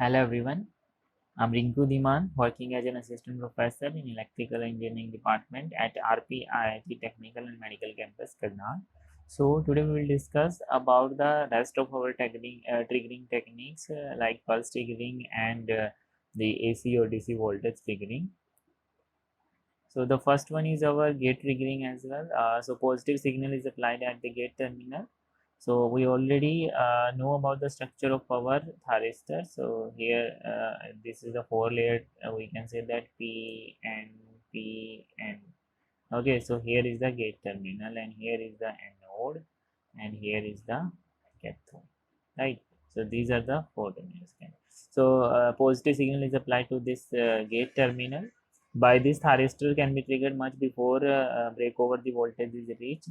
Hello everyone, I'm Rinku Diman, working as an assistant professor in Electrical Engineering Department at RP IIT Technical and Medical Campus, Karnal. So today we will discuss about the rest of our triggering techniques like pulse triggering and the AC or DC voltage triggering. So the first one is our gate triggering as well. So positive signal is applied at the gate terminal. So we already know about the structure of our thyristor. So here this is the four layer. We can say that P and P and okay. So here is the gate terminal and here is the anode and here is the cathode. Right. So these are the four terminals. So positive signal is applied to this gate terminal. By this thyristor can be triggered much before breakover the voltage is reached.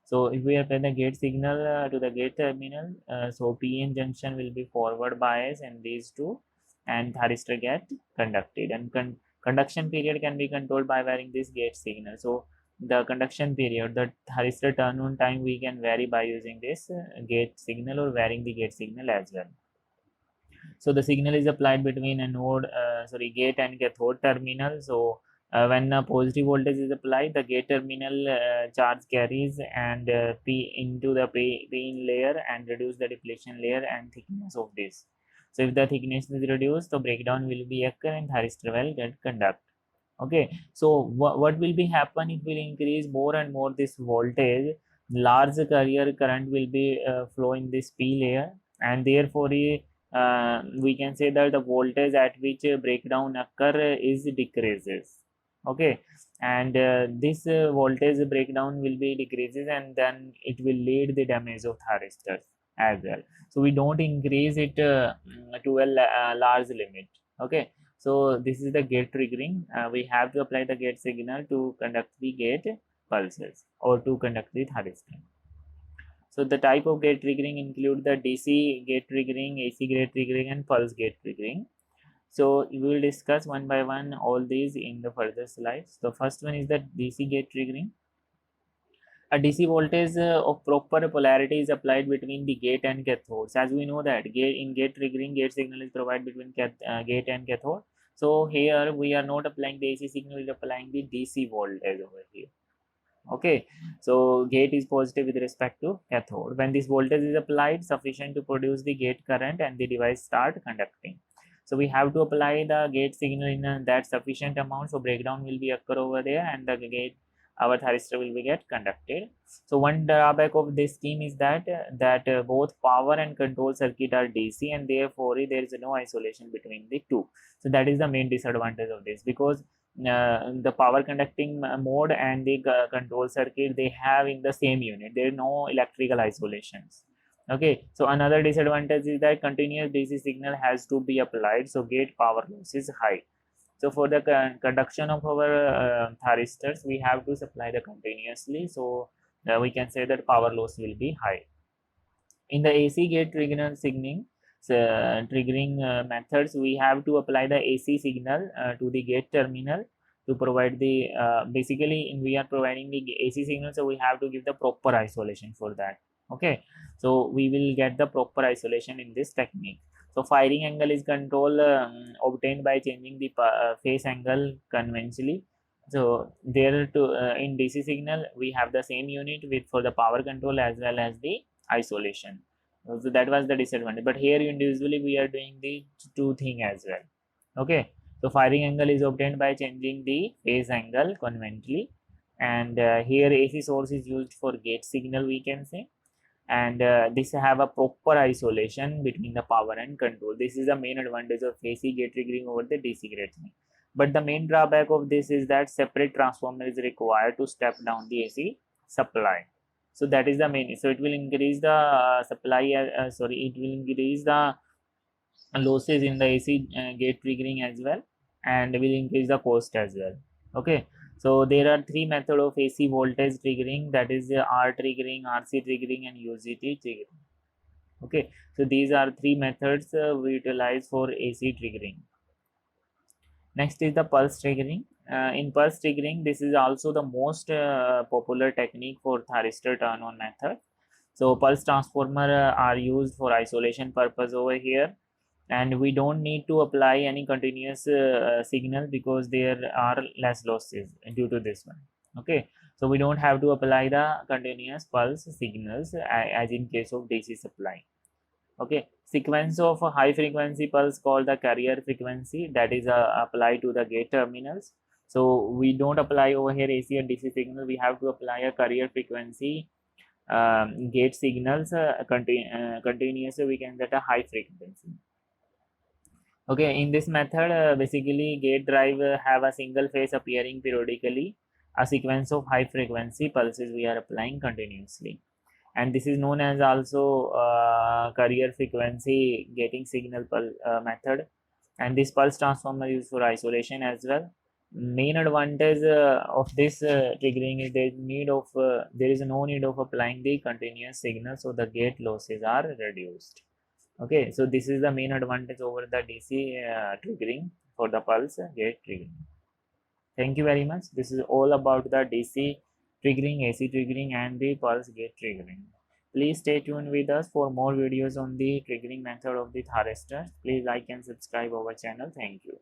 So if we apply the gate signal to the gate terminal, so PN junction will be forward bias and these two and thyristor get conducted and conduction period can be controlled by varying this gate signal. So the conduction period, the thyristor turn on time we can vary by using this gate signal or varying the gate signal as well. So the signal is applied between gate and cathode terminal. So when a positive voltage is applied, the gate terminal charge carries and P into the P layer and reduce the depletion layer and thickness of this. So if the thickness is reduced, the breakdown will be occur and thyristor will get conduct. Okay, so what will be happen? It will increase more and more this voltage. Large carrier current will be flow in this P layer, and therefore we can say that the voltage at which breakdown occur is decreases. Okay, and this voltage breakdown will be decreases and then it will lead the damage of thyristors as well. So we don't increase it to a large limit. Okay, so this is the gate triggering. We have to apply the gate signal to conduct the gate pulses or to conduct the thyristor. So the type of gate triggering include the DC gate triggering, AC gate triggering, and pulse gate triggering. So we will discuss one by one all these in the further slides. The first one is the DC gate triggering. A DC voltage of proper polarity is applied between the gate and cathodes. As we know that gate triggering, gate signal is provided between gate and cathode. So here we are not applying the AC signal, we are applying the DC voltage over here. Okay, so gate is positive with respect to cathode. When this voltage is applied sufficient to produce the gate current and the device start conducting. So we have to apply the gate signal in that sufficient amount, so breakdown will be occur over there and the gate our thyristor will be get conducted. So one drawback of this scheme is that both power and control circuit are DC and therefore there is no isolation between the two. So that is the main disadvantage of this, because the power conducting mode and the control circuit they have in the same unit, there is no electrical isolations. Okay, so another disadvantage is that continuous DC signal has to be applied, so gate power loss is high. So for the conduction of our thyristors we have to supply the continuously, so we can say that power loss will be high. In the AC gate triggering methods, we have to apply the AC signal to the gate terminal to provide the basically we are providing the AC signal, so we have to give the proper isolation for that. Okay, so we will get the proper isolation in this technique. So firing angle is control obtained by changing the phase angle conventionally. So there to in DC signal we have the same unit with for the power control as well as the isolation. So that was the disadvantage, but here individually we are doing the two thing as well. Okay, so firing angle is obtained by changing the phase angle conventionally, and here AC source is used for gate signal we can say, and this have a proper isolation between the power and control. This is the main advantage of AC gate triggering over the DC gate triggering. But the main drawback of this is that separate transformer is required to step down the AC supply. So that is the main. So it will increase the supply. It will increase the losses in the AC gate triggering as well, and will increase the cost as well. Okay, so there are three methods of AC voltage triggering, that is R triggering, RC triggering, and UJT triggering. Okay, so these are three methods we utilize for AC triggering. Next is the pulse triggering. In pulse triggering, this is also the most popular technique for thyristor turn on method. So pulse transformer are used for isolation purpose over here. and we don't need to apply any continuous signal because there are less losses due to this one. Okay, so we don't have to apply the continuous pulse signals as in case of DC supply. Okay, sequence of a high frequency pulse called the carrier frequency, that is applied to the gate terminals. So we don't apply over here AC or DC signal, we have to apply a carrier frequency gate signals continuously. We can get a high frequency. Okay, in this method, basically gate drive have a single phase appearing periodically, a sequence of high frequency pulses we are applying continuously, and this is known as also carrier frequency gating signal method. And this pulse transformer used for isolation as well. Main advantage of this triggering is there is no need of applying the continuous signal, so the gate losses are reduced. Okay, so this is the main advantage over the DC triggering for the pulse gate triggering. Thank you very much. This is all about the DC triggering, AC triggering, and the pulse gate triggering. Please stay tuned with us for more videos on the triggering method of the thyristor. Please like and subscribe our channel. Thank you.